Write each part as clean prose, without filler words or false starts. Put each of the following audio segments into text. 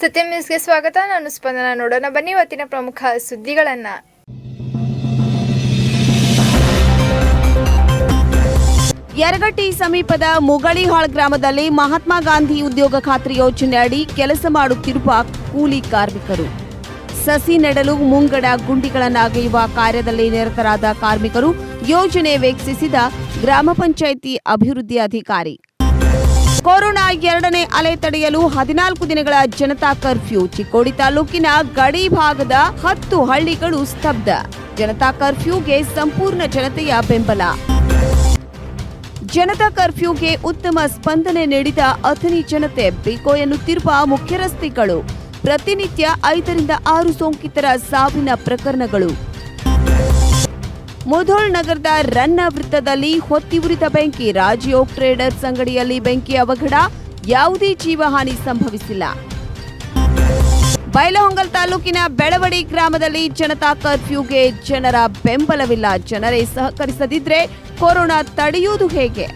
ಸತ್ಯಂ ನ್ಯೂಸ್ಗೆ ಸ್ವಾಗತ. ನಾನು ಸ್ಪಂದನ. ನೋಡೋಣ ಬನ್ನಿ ಇವತ್ತಿನ ಪ್ರಮುಖ ಸುದ್ದಿಗಳನ್ನ. ಯರಗಟ್ಟಿ ಸಮೀಪದ ಮುಗಳಿಹಾಳ್ ಗ್ರಾಮದಲ್ಲಿ ಮಹಾತ್ಮ ಗಾಂಧಿ ಉದ್ಯೋಗ ಖಾತ್ರಿ ಯೋಜನೆ ಅಡಿ ಕೆಲಸ ಮಾಡುತ್ತಿರುವ ಕೂಲಿ ಕಾರ್ಮಿಕರು. ಸಸಿ ನೆಡಲು ಮುಂಗಡ ಗುಂಡಿಗಳನ್ನು ಅಗೆಯುವ ಕಾರ್ಯದಲ್ಲಿ ನಿರತರಾದ ಕಾರ್ಮಿಕರು ಯೋಜನೆ ವೀಕ್ಷಿಸಿದ ಗ್ರಾಮ ಪಂಚಾಯಿತಿ ಅಭಿವೃದ್ಧಿ ಅಧಿಕಾರಿ. ಕೊರೋನಾ ಎರಡನೇ ಅಲೆ ತಡೆಯಲು 14 ದಿನಗಳ ಜನತಾ ಕರ್ಫ್ಯೂ. ಚಿಕ್ಕೋಡಿ ತಾಲೂಕಿನ ಗಡಿ ಭಾಗದ 10 ಹಳ್ಳಿಗಳು ಸ್ತಬ್ಧ. ಜನತಾ ಕರ್ಫ್ಯೂಗೆ ಸಂಪೂರ್ಣ ಜನತೆಯ ಬೆಂಬಲ. ಜನತಾ ಕರ್ಫ್ಯೂಗೆ ಉತ್ತಮ ಸ್ಪಂದನೆ ನೀಡಿದ ಅಥಣಿ ಜನತೆ. ಬಿಕೋ ಎನ್ನುತ್ತಿರುವ ಮುಖ್ಯ ರಸ್ತೆಗಳು. ಪ್ರತಿನಿತ್ಯ 5 ರಿಂದ 6 ಸೋಂಕಿತರ ಸಾವಿನ ಪ್ರಕರಣಗಳು. ಮುಧೋಳ್ ನಗರದ ರನ್ನ ವೃತ್ತದಲ್ಲಿ ಹೊತ್ತಿ ಉರಿದ ಬೆಂಕಿ. ರಾಜಯೋಗ್ ಟ್ರೇಡರ್ಸ್ ಅಂಗಡಿಯಲ್ಲಿ ಬೆಂಕಿ ಅವಘಡ. ಯಾವುದೇ ಜೀವಹಾನಿ ಸಂಭವಿಸಿಲ್ಲ. ಬೈಲಹೊಂಗಲ್ ತಾಲೂಕಿನ ಬೆಳವಡಿ ಗ್ರಾಮದಲ್ಲಿ ಜನತಾ ಕರ್ಫ್ಯೂಗೆ ಜನರ ಬೆಂಬಲವಿಲ್ಲ. ಜನರೇ ಸಹಕರಿಸದಿದ್ರೆ ಕೊರೋನಾ ತಡೆಯುವುದು ಹೇಗೆ?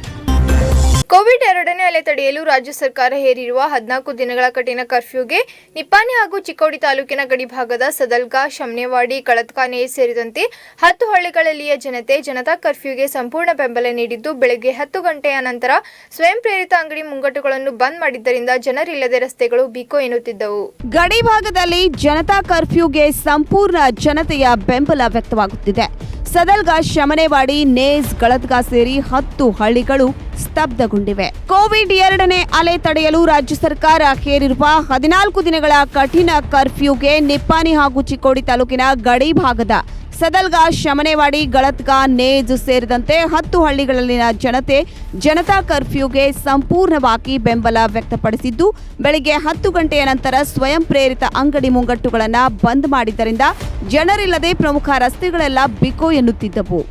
ಕೋವಿಡ್ ಎರಡನೇ ಅಲೆ ತಡೆಯಲು ರಾಜ್ಯ ಸರ್ಕಾರ ಹೇರಿರುವ 14 ದಿನಗಳ ಕಠಿಣ ಕರ್ಫ್ಯೂಗೆ ನಿಪ್ಪಾಣಿ ಹಾಗೂ ಚಿಕ್ಕೋಡಿ ತಾಲೂಕಿನ ಗಡಿಭಾಗದ ಸದಲ್ಗಾ, ಶಮನೇವಾಡಿ, ಕಳತ್ಕಾನೆ ಸೇರಿದಂತೆ 10 ಹಳ್ಳಿಗಳಲ್ಲಿಯ ಜನತೆ ಜನತಾ ಕರ್ಫ್ಯೂಗೆ ಸಂಪೂರ್ಣ ಬೆಂಬಲ ನೀಡಿದ್ದು, ಬೆಳಗ್ಗೆ 10 ಗಂಟೆಯ ನಂತರ ಸ್ವಯಂ ಪ್ರೇರಿತ ಅಂಗಡಿ ಮುಂಗಟ್ಟುಗಳನ್ನು ಬಂದ್ ಮಾಡಿದ್ದರಿಂದ ಜನರಿಲ್ಲದೆ ರಸ್ತೆಗಳು ಬಿಕೋ ಎನ್ನುತ್ತಿದ್ದವು. ಗಡಿಭಾಗದಲ್ಲಿ ಜನತಾ ಕರ್ಫ್ಯೂಗೆ ಸಂಪೂರ್ಣ ಜನತೆಯ ಬೆಂಬಲ ವ್ಯಕ್ತವಾಗುತ್ತಿದೆ. ಸದಲ್ಗಾ, ಶಮನೇವಾಡಿ, ನೇಸ್, ಗಳತ್ಗಾ ಸೇರಿ 10 ಹಳ್ಳಿಗಳು ಸ್ತಬ್ಧಗೊಂಡಿವೆ. ಕೋವಿಡ್ ಎರಡನೇ ಅಲೆ ತಡೆಯಲು ರಾಜ್ಯ ಸರ್ಕಾರ ಹೇರಿರುವ 14 ದಿನಗಳ ಕಠಿಣ ಕರ್ಫ್ಯೂಗೆ ನಿಪ್ಪಾಣಿ ಹಾಗೂ ಚಿಕ್ಕೋಡಿ ತಾಲೂಕಿನ ಗಡಿ ಭಾಗದ ಸದಲ್ಗಾ, ಶಮನೇವಾಡಿ, ಗಳತ್ಗಾ, ನೇಜ್ ಸೇರಿದಂತೆ 10 ಹಳ್ಳಿಗಳಲ್ಲಿನ ಜನತೆ ಜನತಾ ಕರ್ಫ್ಯೂಗೆ ಸಂಪೂರ್ಣವಾಗಿ ಬೆಂಬಲ ವ್ಯಕ್ತಪಡಿಸಿದ್ದು, ಬೆಳಗ್ಗೆ 10 ಗಂಟೆಯ ನಂತರ ಸ್ವಯಂ ಪ್ರೇರಿತ ಅಂಗಡಿ ಮುಂಗಟ್ಟುಗಳನ್ನು ಬಂದ್ ಮಾಡಿದ್ದರಿಂದ ಜನರಿಲ್ಲದೆ ಪ್ರಮುಖ ರಸ್ತೆಗಳೆಲ್ಲ ಬಿಕೋ ಎನ್ನುತ್ತಿದ್ದವು.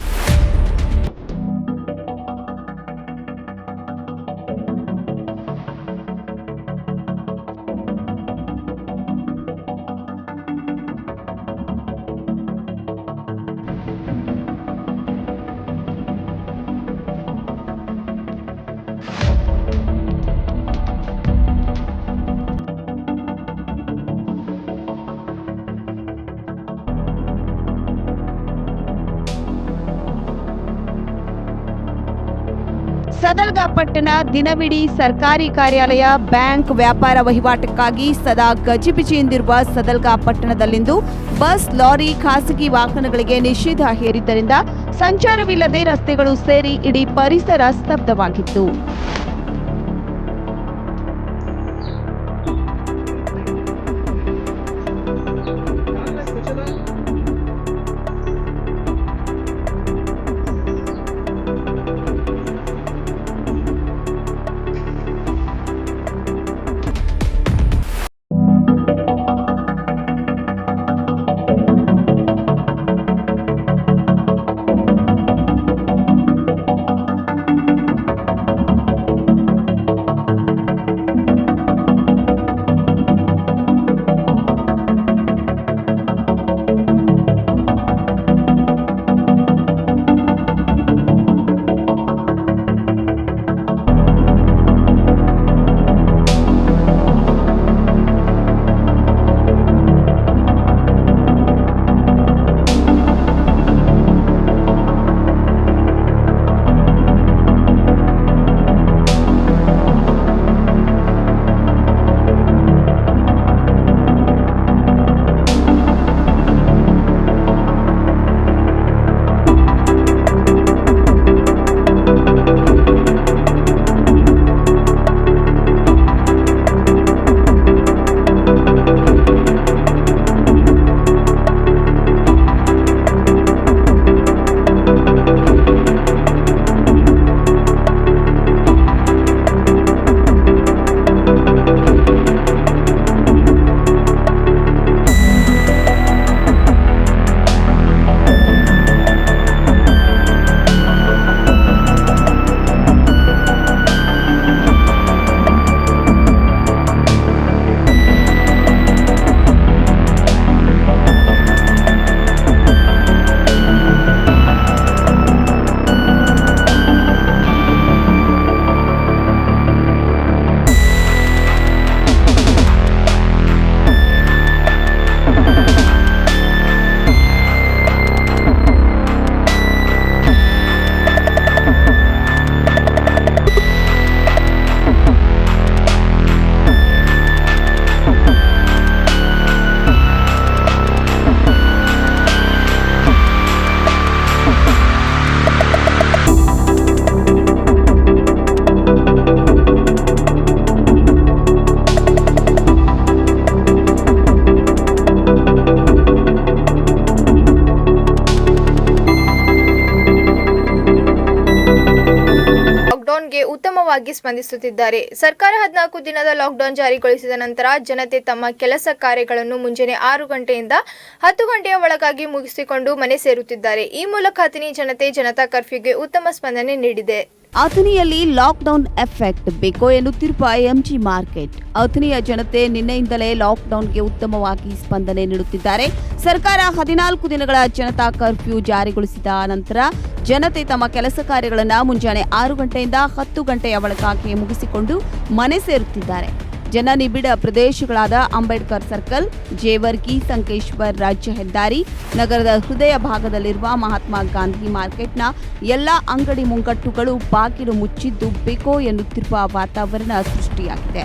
ಸದಲ್ಗಾ ಪಟ್ಟಣ ದಿನವಿಡೀ ಸರ್ಕಾರಿ ಕಾರ್ಯಾಲಯ, ಬ್ಯಾಂಕ್, ವ್ಯಾಪಾರ ವಹಿವಾಟಕ್ಕಾಗಿ ಸದಾ ಗಜಿಬಿಜಿಯಿಂದಿರುವ ಸದಲ್ಗಾ ಪಟ್ಟಣದಲ್ಲಿಂದು ಬಸ್, ಲಾರಿ, ಖಾಸಗಿ ವಾಹನಗಳಿಗೆ ನಿಷೇಧ ಹೇರಿದ್ದರಿಂದ ಸಂಚಾರವಿಲ್ಲದೆ ರಸ್ತೆಗಳು ಸೇರಿ ಇಡೀ ಪರಿಸರ ಸ್ತಬ್ಧವಾಗಿತ್ತು. ಉತ್ತಮವಾಗಿ ಸ್ಪಂದಿಸುತ್ತಿದ್ದಾರೆ. ಸರ್ಕಾರ 14 ದಿನದ ಲಾಕ್ಡೌನ್ ಜಾರಿಗೊಳಿಸಿದ ನಂತರ ಜನತೆ ತಮ್ಮ ಕೆಲಸ ಕಾರ್ಯಗಳನ್ನು ಮುಂಜಾನೆ 6 ಗಂಟೆಯಿಂದ 10 ಗಂಟೆಯ ಒಳಗಾಗಿ ಮುಗಿಸಿಕೊಂಡು ಮನೆ ಸೇರುತ್ತಿದ್ದಾರೆ. ಈ ಮೂಲಕ ಅಥಣಿ ಜನತೆ ಜನತಾ ಕರ್ಫ್ಯೂಗೆ ಉತ್ತಮ ಸ್ಪಂದನೆ ನೀಡಿದೆ. ಅಥಣಿಯಲ್ಲಿ ಲಾಕ್ಡೌನ್ ಎಫೆಕ್ಟ್ ಬೇಕೋ ಎನ್ನುತ್ತಿರುವ ಎಂಜಿ ಮಾರ್ಕೆಟ್. ಅಥಣಿಯ ಜನತೆ ನಿನ್ನೆಯಿಂದಲೇ ಲಾಕ್ಡೌನ್ಗೆ ಉತ್ತಮವಾಗಿ ಸ್ಪಂದನೆ ನೀಡುತ್ತಿದ್ದಾರೆ. ಸರ್ಕಾರ 14 ದಿನಗಳ ಜನತಾ ಕರ್ಫ್ಯೂ ಜಾರಿಗೊಳಿಸಿದ ನಂತರ ಜನತೆ ತಮ್ಮ ಕೆಲಸ ಕಾರ್ಯಗಳನ್ನು ಮುಂಜಾನೆ 6 ಗಂಟೆಯಿಂದ 10 ಗಂಟೆಯ ಒಳಗಾಗಿ ಮುಗಿಸಿಕೊಂಡು ಮನೆ ಸೇರುತ್ತಿದ್ದಾರೆ. ಜನನಿಬಿಡ ಪ್ರದೇಶಗಳಾದ ಅಂಬೇಡ್ಕರ್ ಸರ್ಕಲ್, ಜೇವರ್ಗಿ, ಸಂಕೇಶ್ವರ್ ರಾಜ್ಯ ಹೆದ್ದಾರಿ, ನಗರದ ಹೃದಯ ಭಾಗದಲ್ಲಿರುವ ಮಹಾತ್ಮ ಗಾಂಧಿ ಮಾರ್ಕೆಟ್ನ ಎಲ್ಲ ಅಂಗಡಿ ಮುಂಗಟ್ಟುಗಳು ಬಾಗಿಲು ಮುಚ್ಚಿದ್ದು ಬೇಕೋ ಎನ್ನುತ್ತಿರುವ ವಾತಾವರಣ ಸೃಷ್ಟಿಯಾಗಿದೆ.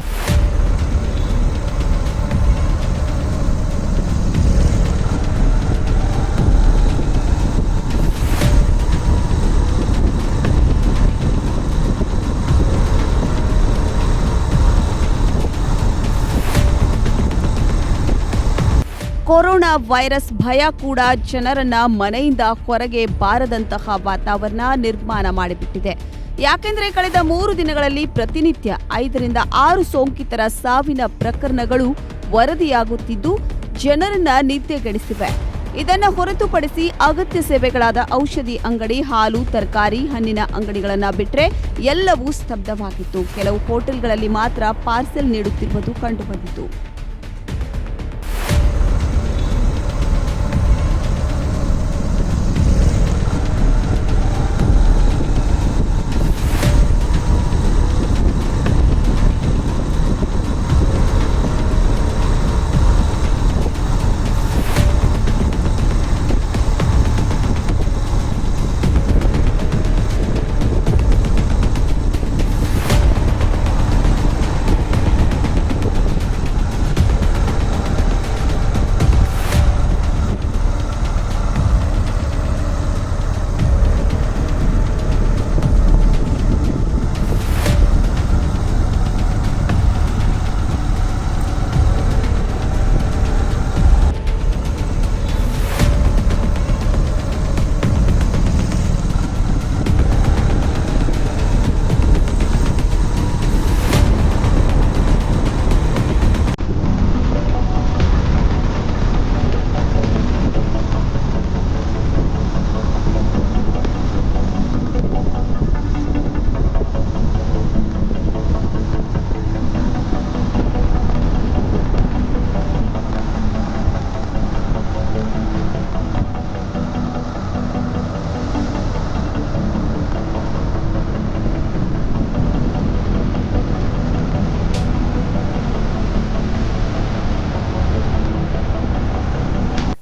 ಕೊರೋನಾ ವೈರಸ್ ಭಯ ಕೂಡ ಜನರನ್ನ ಮನೆಯಿಂದ ಹೊರಗೆ ಬಾರದಂತಹ ವಾತಾವರಣ ನಿರ್ಮಾಣ ಮಾಡಿಬಿಟ್ಟಿದೆ. ಯಾಕೆಂದ್ರೆ ಕಳೆದ 3 ದಿನಗಳಲ್ಲಿ ಪ್ರತಿನಿತ್ಯ 5 ರಿಂದ 6 ಸೋಂಕಿತರ ಸಾವಿನ ಪ್ರಕರಣಗಳು ವರದಿಯಾಗುತ್ತಿದ್ದು ಜನರನ್ನ ನಿದ್ದೆಗೆಡಿಸಿವೆ. ಇದನ್ನು ಹೊರತುಪಡಿಸಿ ಅಗತ್ಯ ಸೇವೆಗಳಾದ ಔಷಧಿ ಅಂಗಡಿ, ಹಾಲು, ತರಕಾರಿ, ಹಣ್ಣಿನ ಅಂಗಡಿಗಳನ್ನ ಬಿಟ್ಟರೆ ಎಲ್ಲವೂ ಸ್ತಬ್ಧವಾಗಿತ್ತು. ಕೆಲವು ಹೋಟೆಲ್ಗಳಲ್ಲಿ ಮಾತ್ರ ಪಾರ್ಸೆಲ್ ನೀಡುತ್ತಿರುವುದು ಕಂಡುಬಂದಿತು.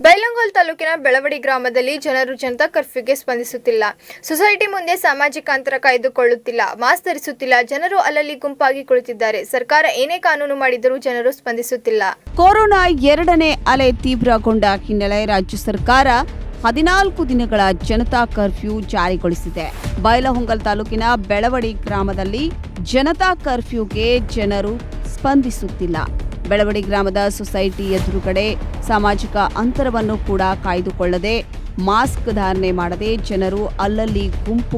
ಬೈಲಹೊಂಗಲ ತಾಲೂಕಿನ ಬೆಳವಡಿ ಗ್ರಾಮದಲ್ಲಿ ಜನರು ಜನತಾ ಕರ್ಫ್ಯೂಗೆ ಸ್ಪಂದಿಸುತ್ತಿಲ್ಲ. ಸೊಸೈಟಿ ಮುಂದೆ ಸಾಮಾಜಿಕ ಅಂತರ ಕಾಯ್ದುಕೊಳ್ಳುತ್ತಿಲ್ಲ, ಮಾಸ್ಕ್ ಧರಿಸುತ್ತಿಲ್ಲ. ಜನರು ಅಲ್ಲಲ್ಲಿ ಗುಂಪಾಗಿ ಕುಳಿತಿದ್ದಾರೆ. ಸರ್ಕಾರ ಏನೇ ಕಾನೂನು ಮಾಡಿದರೂ ಜನರು ಸ್ಪಂದಿಸುತ್ತಿಲ್ಲ. ಕೊರೋನಾ 2ನೇ ಅಲೆ ತೀವ್ರಗೊಂಡ ಹಿನ್ನೆಲೆ ರಾಜ್ಯ ಸರ್ಕಾರ 14 ದಿನಗಳ ಜನತಾ ಕರ್ಫ್ಯೂ ಜಾರಿಗೊಳಿಸಿದೆ. ಬೈಲಹೊಂಗಲ ತಾಲೂಕಿನ ಬೆಳವಡಿ ಗ್ರಾಮದಲ್ಲಿ ಜನತಾ ಕರ್ಫ್ಯೂಗೆ ಜನರು ಸ್ಪಂದಿಸುತ್ತಿಲ್ಲ. ಬೆಳವಡಿ ಗ್ರಾಮದ ಸೊಸೈಟಿ ಎದುರುಗಡೆ ಸಾಮಾಜಿಕ ಅಂತರವನ್ನು ಕೂಡ ಕಾಯ್ದುಕೊಳ್ಳದೆ, ಮಾಸ್ಕ್ ಧಾರಣೆ ಮಾಡದೆ ಜನರು ಅಲ್ಲಲ್ಲಿ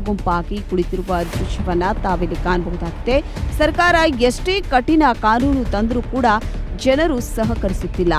ಗುಂಪಾಗಿ ಕುಳಿತಿರುವ ದೃಶ್ಯವನ್ನ ತಾವಿಲ್ಲಿ ಕಾಣಬಹುದಾಗಿದೆ. ಸರ್ಕಾರ ಎಷ್ಟೇ ಕಠಿಣ ಕಾನೂನು ತಂದರೂ ಕೂಡ ಜನರು ಸಹಕರಿಸುತ್ತಿಲ್ಲ.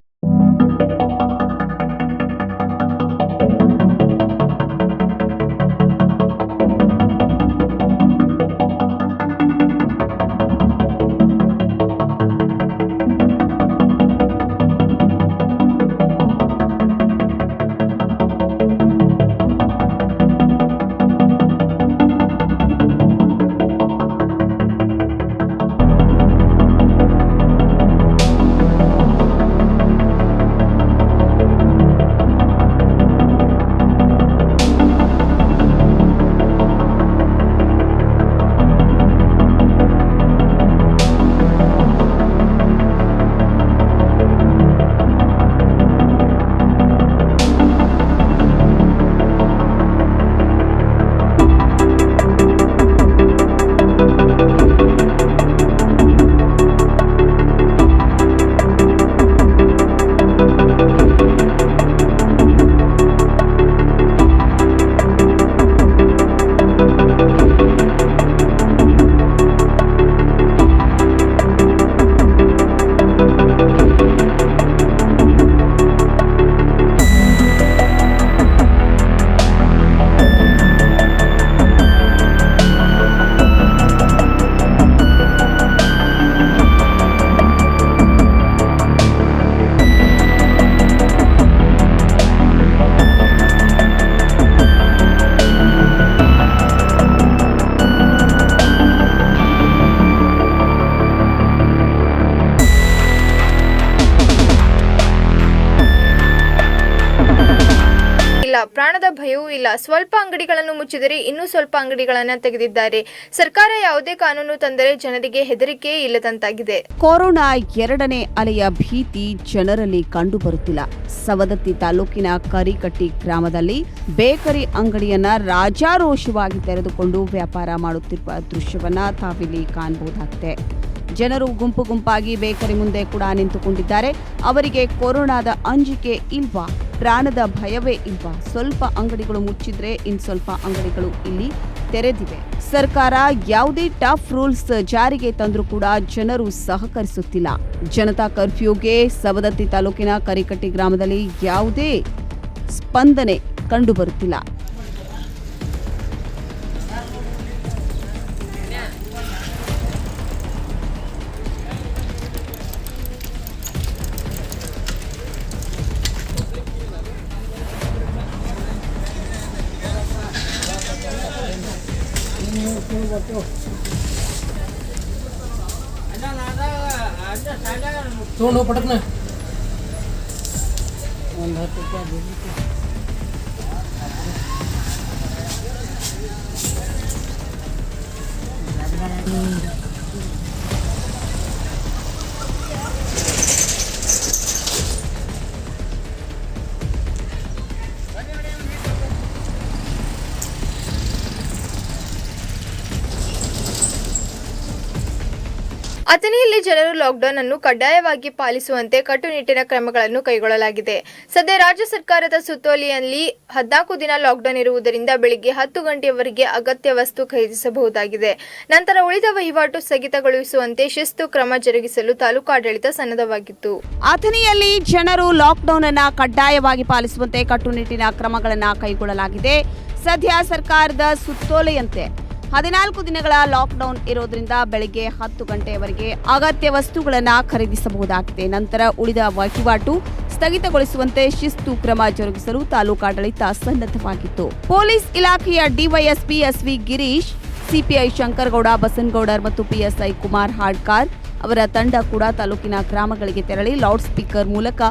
ಪ್ರಾಣದ ಭಯವೂ ಇಲ್ಲ. ಸ್ವಲ್ಪ ಅಂಗಡಿಗಳನ್ನು ಮುಚ್ಚಿದರೆ ಇನ್ನೂ ಸ್ವಲ್ಪ ಅಂಗಡಿಗಳನ್ನು ತೆಗೆದಿದ್ದಾರೆ. ಸರ್ಕಾರ ಯಾವುದೇ ಕಾನೂನು ತಂದರೆ ಜನರಿಗೆ ಹೆದರಿಕೆ ಇಲ್ಲದಂತಾಗಿದೆ. ಕೊರೋನಾ ಎರಡನೇ ಅಲೆಯ ಭೀತಿ ಜನರಲ್ಲಿ ಕಂಡುಬರುತ್ತಿಲ್ಲ. ಸವದತ್ತಿ ತಾಲೂಕಿನ ಕರಿಕಟ್ಟಿ ಗ್ರಾಮದಲ್ಲಿ ಬೇಕರಿ ಅಂಗಡಿಯನ್ನ ರಾಜಾರೋಷವಾಗಿ ತೆರೆದುಕೊಂಡು ವ್ಯಾಪಾರ ಮಾಡುತ್ತಿರುವ ದೃಶ್ಯವನ್ನ ತಾವಿಲ್ಲಿ ಕಾಣಬಹುದಾಗಿದೆ. ಜನರು ಗುಂಪು ಗುಂಪಾಗಿ ಬೇಕರಿ ಮುಂದೆ ಕೂಡ ನಿಂತುಕೊಂಡಿದ್ದಾರೆ. ಅವರಿಗೆ ಕೊರೋನಾದ ಅಂಜಿಕೆ ಇಲ್ವಾ, ಪ್ರಾಣದ ಭಯವೇ ಇಲ್ವಾ? ಸ್ವಲ್ಪ ಅಂಗಡಿಗಳು ಮುಚ್ಚಿದ್ರೆ ಇನ್ ಸ್ವಲ್ಪ ಅಂಗಡಿಗಳು ಇಲ್ಲಿ ತೆರೆದಿವೆ. ಸರ್ಕಾರ ಯಾವುದೇ ಟಫ್ ರೂಲ್ಸ್ ಜಾರಿಗೆ ತಂದರೂ ಕೂಡ ಜನರು ಸಹಕರಿಸುತ್ತಿಲ್ಲ. ಜನತಾ ಕರ್ಫ್ಯೂಗೆ ಸವದತ್ತಿ ತಾಲೂಕಿನ ಕರಿಕಟ್ಟಿ ಗ್ರಾಮದಲ್ಲಿ ಯಾವುದೇ ಸ್ಪಂದನೆ ಕಂಡುಬರುತ್ತಿಲ್ಲ. तोंड पटक ना ಅಥಣಿಯಲ್ಲಿ ಜನರು ಲಾಕ್ಡೌನ್ ಅನ್ನು ಕಡ್ಡಾಯವಾಗಿ ಪಾಲಿಸುವಂತೆ ಕಟ್ಟುನಿಟ್ಟಿನ ಕ್ರಮಗಳನ್ನು ಕೈಗೊಳ್ಳಲಾಗಿದೆ. ಸದ್ಯ ರಾಜ್ಯ ಸರ್ಕಾರದ ಸುತ್ತೋಲೆಯಲ್ಲಿ 14 ದಿನ ಲಾಕ್ಡೌನ್ ಇರುವುದರಿಂದ ಬೆಳಿಗ್ಗೆ 10 ಗಂಟೆಯವರೆಗೆ ಅಗತ್ಯ ವಸ್ತು ಖರೀದಿಸಬಹುದಾಗಿದೆ. ನಂತರ ಉಳಿದ ವಹಿವಾಟು ಸ್ಥಗಿತಗೊಳಿಸುವಂತೆ ಶಿಸ್ತು ಕ್ರಮ ಜರುಗಿಸಲು ತಾಲೂಕಾಡಳಿತ ಸನ್ನದ್ಧವಾಗಿತ್ತು. ಅಥಣಿಯಲ್ಲಿ ಜನರು ಲಾಕ್ಡೌನ್ ಅನ್ನು ಕಡ್ಡಾಯವಾಗಿ ಪಾಲಿಸುವಂತೆ ಕಟ್ಟುನಿಟ್ಟಿನ ಕ್ರಮಗಳನ್ನು ಕೈಗೊಳ್ಳಲಾಗಿದೆ. ಸದ್ಯ ಸರ್ಕಾರದ ಸುತ್ತೋಲೆಯಂತೆ 14 ದಿನಗಳ ಲಾಕ್ಡೌನ್ ಇರೋದ್ರಿಂದ ಬೆಳಗ್ಗೆ 10 ಗಂಟೆಯವರೆಗೆ ಅಗತ್ಯ ವಸ್ತುಗಳನ್ನು ಖರೀದಿಸಬಹುದಾಗಿದೆ. ನಂತರ ಉಳಿದ ವಹಿವಾಟು ಸ್ಥಗಿತಗೊಳಿಸುವಂತೆ ಶಿಸ್ತು ಕ್ರಮ ಜರುಗಿಸಲು ತಾಲೂಕಾಡಳಿತ ಸನ್ನದ್ಧವಾಗಿತ್ತು. ಪೊಲೀಸ್ ಇಲಾಖೆಯ DYSP SV Girish, CPI Shankargouda Basanagoudar ಮತ್ತು ಪಿಎಸ್ಐ ಕುಮಾರ್ ಹಾಡ್ಕಾರ್ ಅವರ ತಂಡ ಕೂಡ ತಾಲೂಕಿನ ಗ್ರಾಮಗಳಿಗೆ ತೆರಳಿ ಲೌಡ್ ಸ್ಪೀಕರ್ ಮೂಲಕ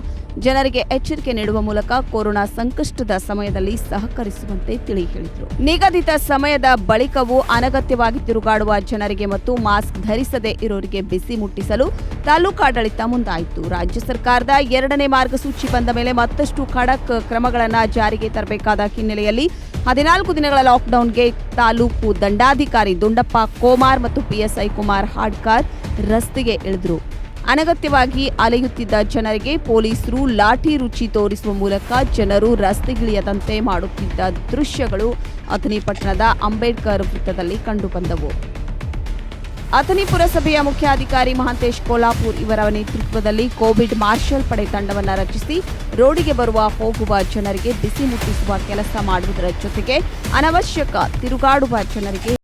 ಜನರಿಗೆ ಎಚ್ಚರಿಕೆ ನೀಡುವ ಮೂಲಕ ಕೊರೋನಾ ಸಂಕಷ್ಟದ ಸಮಯದಲ್ಲಿ ಸಹಕರಿಸುವಂತೆ ತಿಳಿ ಹೇಳಿದರು. ನಿಗದಿತ ಸಮಯದ ಬಳಿಕವೂ ಅನಗತ್ಯವಾಗಿ ತಿರುಗಾಡುವ ಜನರಿಗೆ ಮತ್ತು ಮಾಸ್ಕ್ ಧರಿಸದೇ ಇರೋರಿಗೆ ಬಿಸಿ ಮುಟ್ಟಿಸಲು ತಾಲೂಕಾಡಳಿತ ಮುಂದಾಯಿತು. ರಾಜ್ಯ ಸರ್ಕಾರದ 2ನೇ ಮಾರ್ಗಸೂಚಿ ಬಂದ ಮೇಲೆ ಮತ್ತಷ್ಟು ಖಡಕ್ ಕ್ರಮಗಳನ್ನು ಜಾರಿಗೆ ತರಬೇಕಾದ ಹಿನ್ನೆಲೆಯಲ್ಲಿ 14 ದಿನಗಳ ಲಾಕ್ಡೌನ್ಗೆ ತಾಲೂಕು ದಂಡಾಧಿಕಾರಿ ದುಂಡಪ್ಪ ಕೋಮಾರ್ ಮತ್ತು ಪಿಎಸ್ಐ ಕುಮಾರ್ ಹಾಡ್ಕಾರ್ ರಸ್ತೆಗೆ ಇಳಿದರು. ಅನಗತ್ಯವಾಗಿ ಅಲೆಯುತ್ತಿದ್ದ ಜನರಿಗೆ ಪೊಲೀಸರು ಲಾಠಿ ರುಚಿ ತೋರಿಸುವ ಮೂಲಕ ಜನರು ರಸ್ತೆಗಿಳಿಯದಂತೆ ಮಾಡುತ್ತಿದ್ದ ದೃಶ್ಯಗಳು ಅಥಣಿ ಪಟ್ಟಣದ ಅಂಬೇಡ್ಕರ್ ವೃತ್ತದಲ್ಲಿ ಕಂಡುಬಂದವು. ಅಥಣಿ ಪುರಸಭೆಯ ಮುಖ್ಯಾಧಿಕಾರಿ ಮಹಾಂತೇಶ್ ಕೋಲಾಪುರ್ ಇವರ ನೇತೃತ್ವದಲ್ಲಿ ಕೋವಿಡ್ ಮಾರ್ಷಲ್ ಪಡೆ ತಂಡವನ್ನು ರಚಿಸಿ ರೋಡಿಗೆ ಬರುವ ಹೋಗುವ ಜನರಿಗೆ ಬಿಸಿ ಮುಟ್ಟಿಸುವ ಕೆಲಸ ಮಾಡುವುದರ ಜೊತೆಗೆ ಅನವಶ್ಯಕ ತಿರುಗಾಡುವ ಜನರಿಗೆ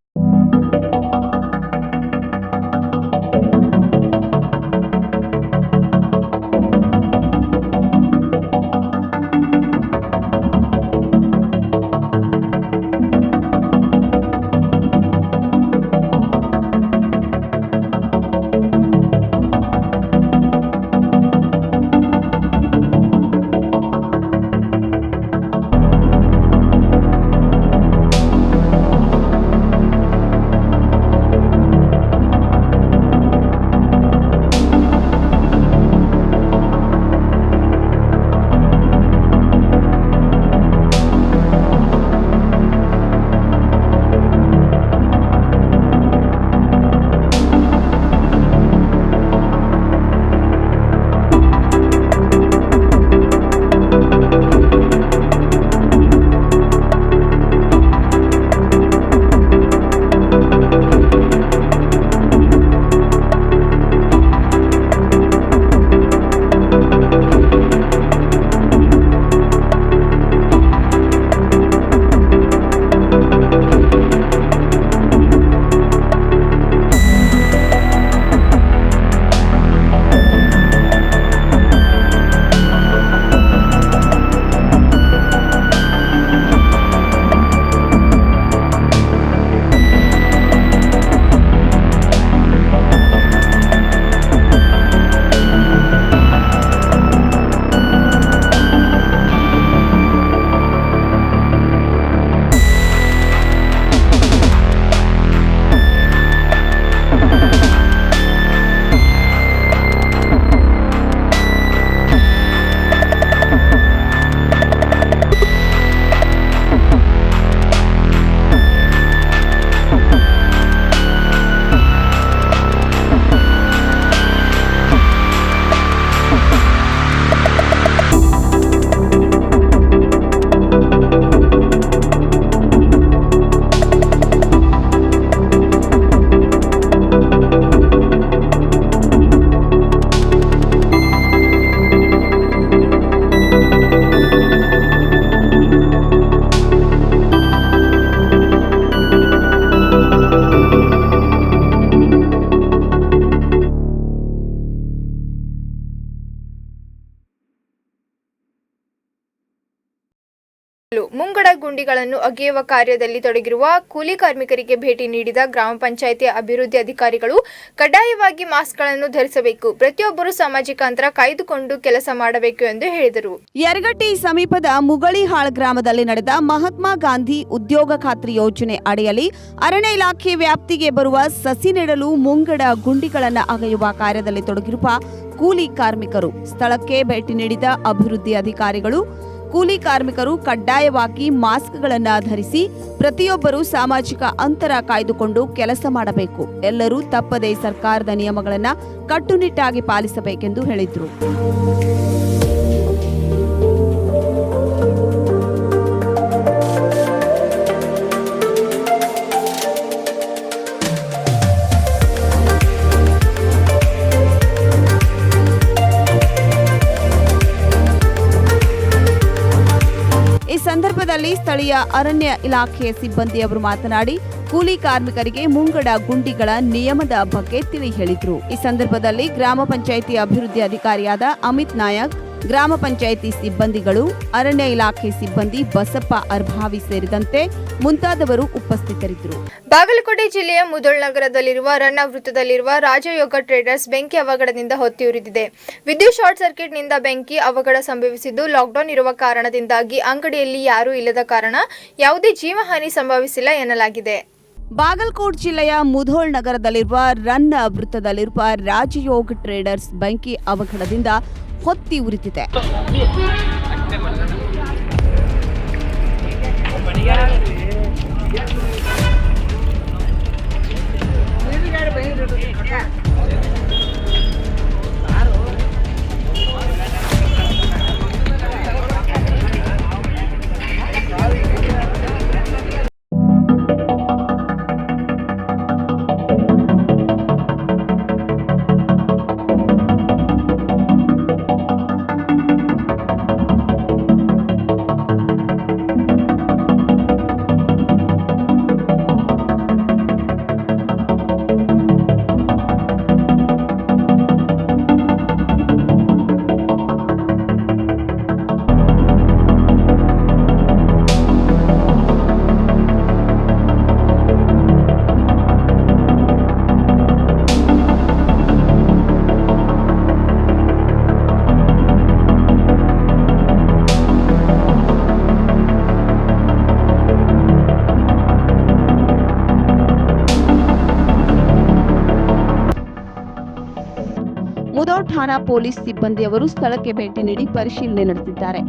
ಗುಂಡಿಗಳನ್ನು ಅಗೆಯುವ ಕಾರ್ಯದಲ್ಲಿ ತೊಡಗಿರುವ ಕೂಲಿ ಕಾರ್ಮಿಕರಿಗೆ ಭೇಟಿ ನೀಡಿದ ಗ್ರಾಮ ಪಂಚಾಯಿತಿ ಅಭಿವೃದ್ಧಿ ಅಧಿಕಾರಿಗಳು ಕಡ್ಡಾಯವಾಗಿ ಮಾಸ್ಕ್ಗಳನ್ನು ಧರಿಸಬೇಕು, ಪ್ರತಿಯೊಬ್ಬರು ಸಾಮಾಜಿಕ ಅಂತರ ಕಾಯ್ದುಕೊಂಡು ಕೆಲಸ ಮಾಡಬೇಕು ಎಂದು ಹೇಳಿದರು. ಯರಗಟ್ಟಿ ಸಮೀಪದ ಮುಗಳಿಹಾಳ್ ಗ್ರಾಮದಲ್ಲಿ ನಡೆದ ಮಹಾತ್ಮ ಗಾಂಧಿ ಉದ್ಯೋಗ ಖಾತ್ರಿ ಯೋಜನೆ ಅಡಿಯಲ್ಲಿ ಅರಣ್ಯ ಇಲಾಖೆ ವ್ಯಾಪ್ತಿಗೆ ಬರುವ ಸಸಿ ನೆಡಲು ಮುಂಗಡ ಗುಂಡಿಗಳನ್ನು ಅಗೆಯುವ ಕಾರ್ಯದಲ್ಲಿ ತೊಡಗಿರುವ ಕೂಲಿ ಕಾರ್ಮಿಕರು ಸ್ಥಳಕ್ಕೆ ಭೇಟಿ ನೀಡಿದ ಅಭಿವೃದ್ಧಿ ಅಧಿಕಾರಿಗಳು ಕೂಲಿ ಕಾರ್ಮಿಕರು ಕಡ್ಡಾಯವಾಗಿ ಮಾಸ್ಕ್ಗಳನ್ನು ಧರಿಸಿ ಪ್ರತಿಯೊಬ್ಬರು ಸಾಮಾಜಿಕ ಅಂತರ ಕಾಯ್ದುಕೊಂಡು ಕೆಲಸ ಮಾಡಬೇಕು, ಎಲ್ಲರೂ ತಪ್ಪದೇ ಸರ್ಕಾರದ ನಿಯಮಗಳನ್ನು ಕಟ್ಟುನಿಟ್ಟಾಗಿ ಪಾಲಿಸಬೇಕೆಂದು ಹೇಳಿದರು. ಈ ಸಂದರ್ಭದಲ್ಲಿ ಸ್ಥಳೀಯ ಅರಣ್ಯ ಇಲಾಖೆಯ ಸಿಬ್ಬಂದಿಯವರು ಮಾತನಾಡಿ ಕೂಲಿ ಕಾರ್ಮಿಕರಿಗೆ ಮುಂಗಡ ಗುಂಡಿಗಳ ನಿಯಮದ ಬಗ್ಗೆ ತಿಳಿ ಹೇಳಿದರು. ಈ ಸಂದರ್ಭದಲ್ಲಿ ಗ್ರಾಮ ಪಂಚಾಯಿತಿ ಅಭಿವೃದ್ಧಿ ಅಧಿಕಾರಿಯಾದ ಅಮಿತ್ ನಾಯಕ್, ಗ್ರಾಮ ಪಂಚಾಯಿತಿ ಸಿಬ್ಬಂದಿಗಳು, ಅರಣ್ಯ ಇಲಾಖೆ ಸಿಬ್ಬಂದಿ ಬಸಪ್ಪ ಅರ್ಭಾವಿ ಸೇರಿದಂತೆ ಮುಂತಾದವರು ಉಪಸ್ಥಿತರಿದ್ದರು. ಬಾಗಲಕೋಟೆ ಜಿಲ್ಲೆಯ ಮುಧೋಳ್ ನಗರದಲ್ಲಿರುವ ರನ್ನ ವೃತ್ತದಲ್ಲಿರುವ ರಾಜಯೋಗ ಟ್ರೇಡರ್ಸ್ ಬೆಂಕಿ ಅವಘಡದಿಂದ ಹೊತ್ತಿ ಉರಿದಿದೆ. ವಿದ್ಯುತ್ ಶಾರ್ಟ್ ಸರ್ಕ್ಯೂಟ್ನಿಂದ ಬೆಂಕಿ ಅವಘಡ ಸಂಭವಿಸಿದ್ದು, ಲಾಕ್ಡೌನ್ ಇರುವ ಕಾರಣದಿಂದಾಗಿ ಅಂಗಡಿಯಲ್ಲಿ ಯಾರೂ ಇಲ್ಲದ ಕಾರಣ ಯಾವುದೇ ಜೀವಹಾನಿ ಸಂಭವಿಸಿಲ್ಲ ಎನ್ನಲಾಗಿದೆ. ಬಾಗಲಕೋಟ್ ಜಿಲ್ಲೆಯ ಮುಧೋಳ್ ನಗರದಲ್ಲಿರುವ ರನ್ನ ವೃತ್ತದಲ್ಲಿರುವ ರಾಜಯೋಗ್ ಟ್ರೇಡರ್ಸ್ ಬೆಂಕಿ ಅವಘಡದಿಂದ ಹೊತ್ತಿ ಉರಿದಿದೆ. ಮುಧೋಳ್ ಠಾಣಾ ಪೊಲೀಸ್ ಸಿಬ್ಬಂದಿಯವರು ಸ್ಥಳಕ್ಕೆ ಭೇಟಿ ನೀಡಿ ಪರಿಶೀಲನೆ ನಡೆಸಿದ್ದಾರೆ.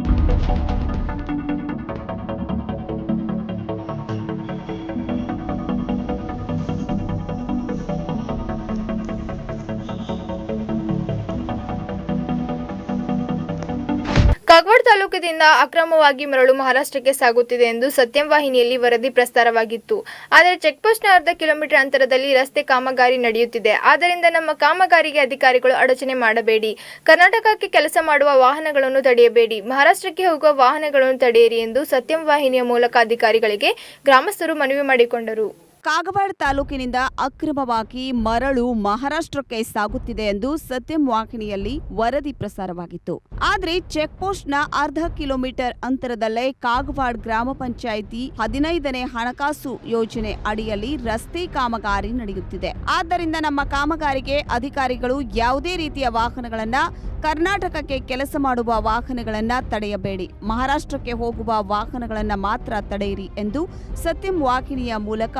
ಕಾಗವಾಡ ತಾಲೂಕಿನಿಂದ ಅಕ್ರಮವಾಗಿ ಮರಳು ಮಹಾರಾಷ್ಟ್ರಕ್ಕೆ ಸಾಗುತ್ತಿದೆ ಎಂದು ಸತ್ಯಂ ವಾಹಿನಿಯಲ್ಲಿ ವರದಿ ಪ್ರಸಾರವಾಗಿತ್ತು. ಆದರೆ ಚೆಕ್ಪೋಸ್ಟ್ನ ಅರ್ಧ ಕಿಲೋಮೀಟರ್ ಅಂತರದಲ್ಲಿ ರಸ್ತೆ ಕಾಮಗಾರಿ ನಡೆಯುತ್ತಿದೆ. ಆದ್ದರಿಂದ ನಮ್ಮ ಕಾಮಗಾರಿಗೆ ಅಧಿಕಾರಿಗಳು ಅಡಚಣೆ ಮಾಡಬೇಡಿ, ಕರ್ನಾಟಕಕ್ಕೆ ಕೆಲಸ ಮಾಡುವ ವಾಹನಗಳನ್ನು ತಡೆಯಬೇಡಿ, ಮಹಾರಾಷ್ಟ್ರಕ್ಕೆ ಹೋಗುವ ವಾಹನಗಳನ್ನು ತಡೆಯಿರಿ ಎಂದು ಸತ್ಯಂ ವಾಹಿನಿಯ ಮೂಲಕ ಅಧಿಕಾರಿಗಳಿಗೆ ಗ್ರಾಮಸ್ಥರು ಮನವಿ ಮಾಡಿಕೊಂಡರು. ಕಾಗವಾಡ ತಾಲೂಕಿನಿಂದ ಅಕ್ರಮವಾಗಿ ಮರಳು ಮಹಾರಾಷ್ಟ್ರಕ್ಕೆ ಸಾಗುತ್ತಿದೆ ಎಂದು ಸತ್ಯಂ ವಾಹಿನಿಯಲ್ಲಿ ವರದಿ ಪ್ರಸಾರವಾಗಿತ್ತು. ಆದರೆ ಚೆಕ್ಪೋಸ್ಟ್ನ ಅರ್ಧ ಕಿಲೋಮೀಟರ್ ಅಂತರದಲ್ಲೇ ಕಾಗವಾಡ ಗ್ರಾಮ ಪಂಚಾಯಿತಿ 15ನೇ ಹಣಕಾಸು ಯೋಜನೆ ಅಡಿಯಲ್ಲಿ ರಸ್ತೆ ಕಾಮಗಾರಿ ನಡೆಯುತ್ತಿದೆ. ಆದ್ದರಿಂದ ನಮ್ಮ ಕಾಮಗಾರಿಗೆ ಅಧಿಕಾರಿಗಳು ಯಾವುದೇ ರೀತಿಯ ವಾಹನಗಳನ್ನ ಕರ್ನಾಟಕಕ್ಕೆ ಕೆಲಸ ಮಾಡುವ ವಾಹನಗಳನ್ನ ತಡೆಯಬೇಡಿ, ಮಹಾರಾಷ್ಟ್ರಕ್ಕೆ ಹೋಗುವ ವಾಹನಗಳನ್ನ ಮಾತ್ರ ತಡೆಯಿರಿ ಎಂದು ಸತ್ಯಂ ವಾಹಿನಿಯ ಮೂಲಕ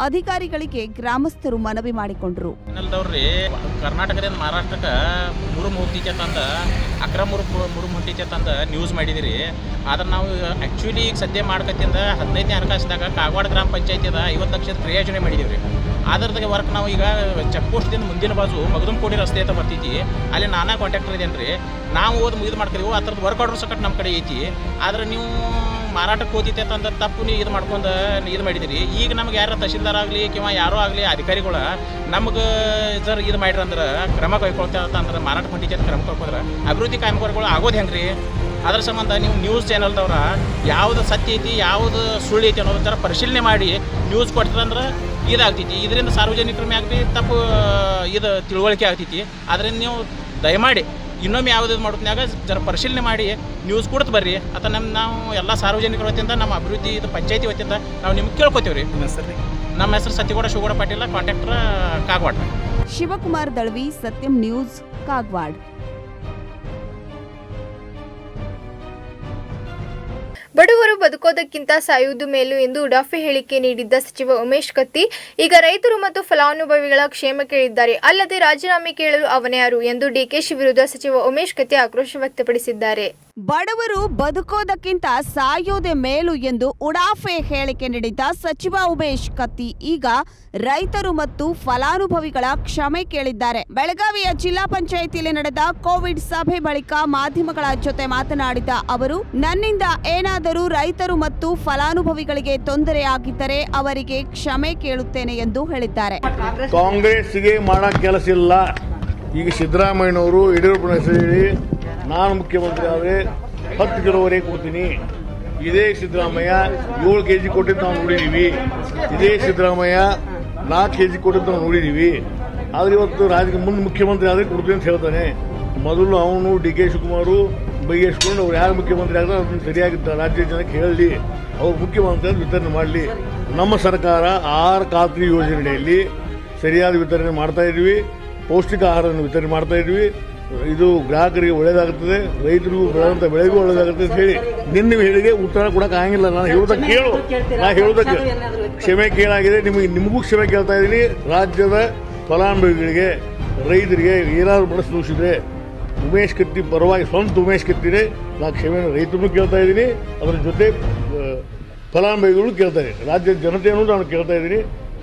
ಅಧಿಕಾರಿಗಳಿಗೆ ಗ್ರಾಮಸ್ಥರು ಮನವಿ ಮಾಡಿಕೊಂಡರು. ಕರ್ನಾಟಕದಿಂದ ಮಹಾರಾಷ್ಟ್ರಕ್ಕೆ ಮುರುಮ್ ಹೋಗ್ತಿದ್ದೆ ತಂದ ಅಕ್ರಮ ಮುರುಮ್ ಹೊಂಟಿದ್ದೆ ತಂದ ನ್ಯೂಸ್ ಮಾಡಿದಿರಿ. ಆದ್ರೆ ನಾವು ಆ್ಯಕ್ಚುಲಿ ಈಗ ಸದ್ಯ ಮಾಡ್ಕತ್ತಿಂದ 15ನೇ ಹಣಕಾಸಿದಾಗ ಕಾಗವಾಡ ಗ್ರಾಮ ಪಂಚಾಯತಿದ 50 ಲಕ್ಷದ ಕ್ರಿಯೋಜನೆ ಮಾಡಿದ್ದೀವಿ ರೀ. ಅದರದಾಗ ವರ್ಕ್ ನಾವು ಈಗ ಚೆಕ್ ಪೋಸ್ಟ್ದಿಂದ ಮುಂದಿನ ಬಾಜು ಮಗದುಂಕೋಡಿ ರಸ್ತೆ ಅಂತ ಬರ್ತಿದ್ವಿ, ಅಲ್ಲಿ ನಾನಾ ಕಾಂಟ್ಯಾಕ್ಟರ್ ಇದೇನು ರೀ, ನಾವು ಇದು ಮಾಡ್ತೀವಿ. ಆ ಥರದ್ದು ವರ್ಕ್ ಆರ್ಡರ್ ಸಕಟ್ ನಮ್ಮ ಕಡೆ ಐತಿ. ಆದ್ರೆ ನೀವು ಮಾರಾಟಕ್ಕೆ ಹೋದಿತ್ತೆ ಅಂತ ತಪ್ಪು ನೀವು ಇದು ಮಾಡ್ಕೊಂಡು ಇದು ಮಾಡಿದಿರಿ. ಈಗ ನಮ್ಗೆ ಯಾರು ತಹಶೀಲ್ದಾರ್ ಆಗಲಿ ಕಿಂवा ಯಾರೋ ಆಗಲಿ ಅಧಿಕಾರಿಗಳು ನಮ್ಗೆ ಜರ್ ಇದು ಮಾಡಿರಿ ಅಂದ್ರೆ ಕ್ರಮ ಕೈಗೊಳ್ತಾ ಅಂದ್ರೆ ಮಾರಾಟ ಹೊಂಟಿದ್ದೆ ಅಂತ ಕ್ರಮ ಕೈಗೊಂಡ್ರೆ ಅಭಿವೃದ್ಧಿ ಕಾಮಗಾರಿಗಳು ಆಗೋದು ಹೆಂಗೆ ರೀ? ಅದ್ರ ಸಂಬಂಧ ನೀವು ನ್ಯೂಸ್ ಚಾನಲ್ದವ್ರ ಯಾವುದು ಸತ್ಯ ಐತಿ ಯಾವುದು ಸುಳ್ಳು ಐತಿ ಅನ್ನೋದು ಥರ ಪರಿಶೀಲನೆ ಮಾಡಿ ನ್ಯೂಸ್ ಕೊಡ್ತಾರಂದ್ರೆ ಇದಾಗ್ತೈತಿ. ಇದರಿಂದ ಸಾರ್ವಜನಿಕರ ಮ್ಯಾಗ ಭೀ ತಪ್ಪು ಇದು ತಿಳುವಳಿಕೆ ಆಗ್ತೈತಿ. ಅದರಿಂದ ನೀವು ದಯಮಾಡಿ ಇನ್ನೊಮ್ಮೆ ಯಾವುದೇ ಮಾಡೋದ್ನಾಗ ಜರ ಪರಿಶೀಲನೆ ಮಾಡಿ ನ್ಯೂಸ್ ಕೊಡ್ತು ಬರ್ರಿ ಅಥವಾ ನಾವು ಎಲ್ಲ ಸಾರ್ವಜನಿಕರ ವತಿಯಿಂದ ನಮ್ಮ ಅಭಿವೃದ್ಧಿ ಇದು ಪಂಚಾಯತಿ ವತಿಯಿಂದ ನಾವು ನಿಮ್ಗೆ ಕೇಳ್ಕೊತೀವಿ ರೀ. ನಮ್ಮ ಹೆಸರು ಸತಿಗೌಡ ಶಿವಗೌಡ ಪಾಟೀಲ, ಕಾಂಟ್ರಾಕ್ಟರ್ ಕಾಗವಾಡ. ಶಿವಕುಮಾರ್ ದಳ್ವಿ, ಸತ್ಯಂ ನ್ಯೂಸ್, ಕಾಗವಾಡ. ಬಡವರು ಬದುಕೋದಕ್ಕಿಂತ ಸಾಯುವುದು ಮೇಲು ಎಂದು ಉಡಾಫೆ ಹೇಳಿಕೆ ನೀಡಿದ್ದ ಸಚಿವ ಉಮೇಶ್ ಕತ್ತಿ ಈಗ ರೈತರು ಮತ್ತು ಫಲಾನುಭವಿಗಳ ಕ್ಷೇಮ ಕೇಳಿದ್ದಾರೆ. ಅಲ್ಲದೆ ರಾಜೀನಾಮೆ ಕೇಳಲು ಅವನ್ಯಾರು ಎಂದು ಡಿಕೆಶಿ ವಿರುದ್ಧ ಸಚಿವ ಉಮೇಶ್ ಕತ್ತಿ ಆಕ್ರೋಶ ವ್ಯಕ್ತಪಡಿಸಿದ್ದಾರೆ. ಬಡವರು ಬದುಕೋದಕ್ಕಿಂತ ಸಾಯೋದೇ ಮೇಲು ಎಂದು ಉಡಾಫೆ ಹೇಳಿಕೆ ನೀಡಿದ್ದ ಸಚಿವ ಉಮೇಶ್ ಕತ್ತಿ ಈಗ ರೈತರು ಮತ್ತು ಫಲಾನುಭವಿಗಳ ಕ್ಷಮೆ ಕೇಳಿದ್ದಾರೆ. ಬೆಳಗಾವಿಯ ಜಿಲ್ಲಾ ಪಂಚಾಯಿತಿಯಲ್ಲಿ ನಡೆದ ಕೋವಿಡ್ ಸಭೆ ಬಳಿಕ ಮಾಧ್ಯಮಗಳ ಜೊತೆ ಮಾತನಾಡಿದ ಅವರು, ನನ್ನಿಂದ ಏನಾದರೂ ರೈತರು ಮತ್ತು ಫಲಾನುಭವಿಗಳಿಗೆ ತೊಂದರೆಯಾಗಿದ್ದರೆ ಅವರಿಗೆ ಕ್ಷಮೆ ಕೇಳುತ್ತೇನೆ ಎಂದು ಹೇಳಿದ್ದಾರೆ. ಕಾಂಗ್ರೆಸ್ಗೆ ಮಾಡೋ ಕೆಲಸ ಇಲ್ಲ. ಈಗ ಸಿದ್ದರಾಮಯ್ಯನವರು ಯಡಿಯೂರಪ್ಪನ ಹೆಸರು ಹೇಳಿ ನಾನು ಮುಖ್ಯಮಂತ್ರಿ ಆದರೆ 10 ಕಿಲೋವರೆಗೆ ಕೊಡ್ತೀನಿ. ಇದೇ ಸಿದ್ದರಾಮಯ್ಯ 7 kg ಕೊಟ್ಟಿದ್ದು ನಾವು ನೋಡಿದ್ದೀವಿ. ಇದೇ ಸಿದ್ದರಾಮಯ್ಯ 4 kg ಕೊಟ್ಟಿದ್ದು ನಾವು ನೋಡಿದ್ದೀವಿ. ಆದರೆ ಇವತ್ತು ಮುಂದೆ ಮುಖ್ಯಮಂತ್ರಿ ಆದರೆ ಕೊಡ್ತೀನಿ ಅಂತ ಹೇಳ್ತಾನೆ. ಮೊದಲು ಅವನು ಡಿ.ಕೆ. ಶಿವಕುಮಾರ್ ಬೈಸ್ಕೊಂಡು ಅವ್ರು ಯಾರು ಮುಖ್ಯಮಂತ್ರಿ ಆಗ್ತಾರೆ ಅದನ್ನು ಸರಿಯಾಗಿ ರಾಜ್ಯ ಜನಕ್ಕೆ ಹೇಳಲಿ, ಅವ್ರು ಮುಖ್ಯಮಂತ್ರಿ ವಿತರಣೆ ಮಾಡಲಿ. ನಮ್ಮ ಸರ್ಕಾರ ಆಹಾರ ಖಾತ್ರಿ ಯೋಜನೆಯಲ್ಲಿ ಸರಿಯಾದ ವಿತರಣೆ ಮಾಡ್ತಾ ಇದ್ವಿ, ಪೌಷ್ಟಿಕ ಆಹಾರವನ್ನು ವಿತರಣೆ ಮಾಡ್ತಾ ಇದ್ವಿ. ಇದು ಗ್ರಾಹಕರಿಗೆ ಒಳ್ಳೇದಾಗುತ್ತದೆ, ರೈತರಿಗೂ ಬೆಳೆದಂಥ ಬೆಳೆಗೂ ಒಳ್ಳೇದಾಗುತ್ತೆ ಅಂತ ಹೇಳಿ ನಿನ್ನ ಹೇಳಿಗೆ ಉತ್ತರ ಕೊಡಕ್ಕೆ ಆಗಿಲ್ಲ. ನಾನು ಹೇಳೋದಕ್ಕೆ ಕೇಳು, ನಾನು ಹೇಳೋದಕ್ಕೆ ಕ್ಷಮೆ ಕೇಳಾಗಿದೆ. ನಿಮಗೂ ಕ್ಷಮೆ ಕೇಳ್ತಾ ಇದ್ದೀನಿ. ರಾಜ್ಯದ ಫಲಾನುಭವಿಗಳಿಗೆ ರೈತರಿಗೆ ಏನಾದರೂ ಮನಸ್ಸು ದೂಷಿದ್ರೆ ಉಮೇಶ್ ಕತ್ತಿ ಪರವಾಗಿ ಸ್ವಂತ ಉಮೇಶ್ ಕತ್ತಿನೇ ನಾನು ಕ್ಷಮೆಯನ್ನು ರೈತರನ್ನು ಕೇಳ್ತಾ ಇದ್ದೀನಿ, ಅದರ ಜೊತೆ ಫಲಾನುಭವಿಗಳು ಕೇಳ್ತಾ ಇದ್ದೀನಿ, ರಾಜ್ಯದ ಜನತೆಯನ್ನು ನಾನು ಕೇಳ್ತಾ ಇದ್ದೀನಿ.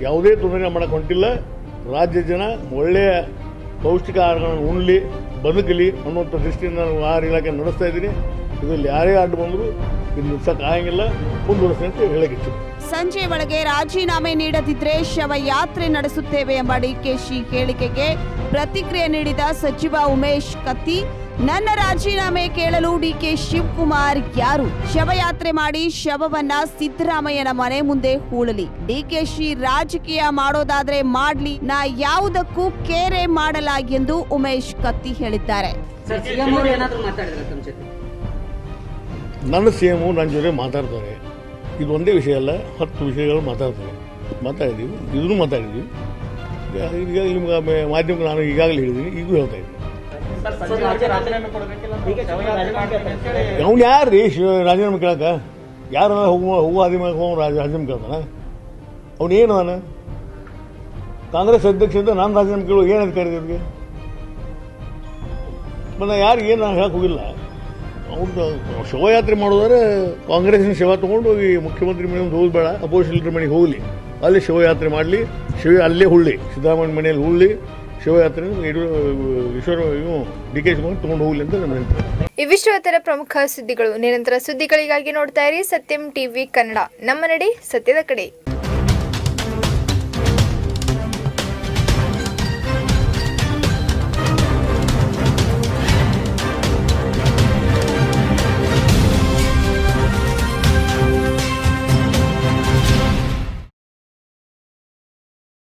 ಯಾವುದೇ ತೊಂದರೆ ಮಾಡೋಕ್ಕೆ ಹೊಂಟಿಲ್ಲ. ರಾಜ್ಯ ಜನ ಒಳ್ಳೆಯ ಪೌಷ್ಟಿಕ ಆಹಾರಗಳನ್ನು ಉಣ್ಣಲಿ, ಬದುಕಲಿ ಅನ್ನುವಂಥ ದೃಷ್ಟಿಯಿಂದ ನಾನು ಆಹಾರ ಇಲಾಖೆ ನಡೆಸ್ತಾ ಇದ್ದೀನಿ. ಇದರಲ್ಲಿ ಯಾರೇ ಅಡ್ಡು ಬಂದರೂ ಇಲ್ಲಿ ನಿಲ್ಸಕ್ಕೆ ಆಗಂಗಿಲ್ಲ, ಮುಂದುವರಿಸ್ತೀನಿ ಅಂತ ಹೇಳಕ್ಕಿತ್ತು. ಸಂಜೆ ಒಳಗೆ ರಾಜೀನಾಮೆ ನೀಡದಿದ್ರೆ ಶವಯಾತ್ರೆ ನಡೆಸುತ್ತೇವೆ ಎಂಬ ಡಿಕೆಶಿ ಹೇಳಿಕೆಗೆ ಪ್ರತಿಕ್ರಿಯೆ ನೀಡಿದ ಸಚಿವ ಉಮೇಶ್ ಕತ್ತಿ, ನನ್ನ ರಾಜೀನಾಮೆ ಕೇಳಲು ಡಿಕೆ ಶಿವಕುಮಾರ್ ಯಾರು? ಶವಯಾತ್ರೆ ಮಾಡಿ ಶವವನ್ನ ಸಿದ್ದರಾಮಯ್ಯನ ಮನೆ ಮುಂದೆ ಹೂಳಲಿ. ಡಿಕೆಶಿ ರಾಜಕೀಯ ಮಾಡೋದಾದ್ರೆ ಮಾಡ್ಲಿ, ನಾ ಯಾವುದಕ್ಕೂ ಕೇರೆ ಮಾಡಲ್ಲ ಎಂದು ಉಮೇಶ್ ಕತ್ತಿ ಹೇಳಿದ್ದಾರೆ. ನನ್ನ ಸಿಎಂ ನನ್ನ ಜೊತೆ ಮಾತಾಡ್ತಾರೆ. ಇದು ಒಂದೇ ವಿಷಯ ಅಲ್ಲ, 10 ವಿಷಯಗಳು ಮಾತಾಡಿದ್ದೀವಿ. ಇದನ್ನು ಮಾತಾಡಿದ್ದೀವಿ. ಈಗ ನಿಮ್ಗೆ ಮಾಧ್ಯಮ ನಾನು ಈಗಾಗಲೇ ಹೇಳಿದ್ದೀನಿ, ಈಗೂ ಹೇಳ್ತಾ ಇದ್ದೀನಿ. ಅವ್ನು ಯಾರು ರೀ ರಾಜೀನಾಮೆ ಕೇಳಕ? ಯಾರ ಹೂವು ಆದಿಮ ರಾಜೀನಾಮೆ ಕೇಳ್ತಾನ? ಅವನೇನು ನಾನು ಕಾಂಗ್ರೆಸ್ ಅಧ್ಯಕ್ಷದಿಂದ ನಾನು ರಾಜೀನಾಮೆ ಕೇಳುವ ಏನು ಅಧಿಕಾರಿ ಅವ್ರಿಗೆ? ಮತ್ತು ಯಾರಿಗೆ ಏನು ನಾನು ಹೇಳಕ್ಕೆ ಹೋಗಿಲ್ಲ. ಅವ್ರದ್ದು ಶವಯಾತ್ರೆ ಮಾಡೋದಾದ್ರೆ ಕಾಂಗ್ರೆಸ್ನ ಶವ ತೊಗೊಂಡು ಹೋಗಿ ಮುಖ್ಯಮಂತ್ರಿ ಮನೆ ಮುಂದೆ ಹೋಗ್ಬೇಡ, ಅಪೋಸಿಷನ್ ಲೀಡರ್ ಮನೆಗೆ ಹೋಗಲಿ, ಅಲ್ಲಿ ಶವಯಾತ್ರೆ ಮಾಡಲಿ, ಅಲ್ಲೇ ಹುಳ್ಳಿ ಸಿದ್ದರಾಮಯ್ಯ ಮನೆಯಲ್ಲಿ ಹುಳ್ಳಿ ಶವಯಾತ್ರೆ ಈಶ್ವರ ಡಿ.ಕೆ. ಶಿವಕುಮಾರ್ ತೊಗೊಂಡು ಹೋಗಲಿ ಅಂತ ನಾನು ಹೇಳ್ತೇನೆ. ಇವಿಷ್ಟು ಪ್ರಮುಖ ಸುದ್ದಿಗಳು. ನಿರಂತರ ಸುದ್ದಿಗಳಿಗಾಗಿ ನೋಡ್ತಾ ಇರಿ ಸತ್ಯಂ ಟಿವಿ ಕನ್ನಡ. ನಮ್ಮ ನಡೆ ಸತ್ಯದ ಕಡೆ.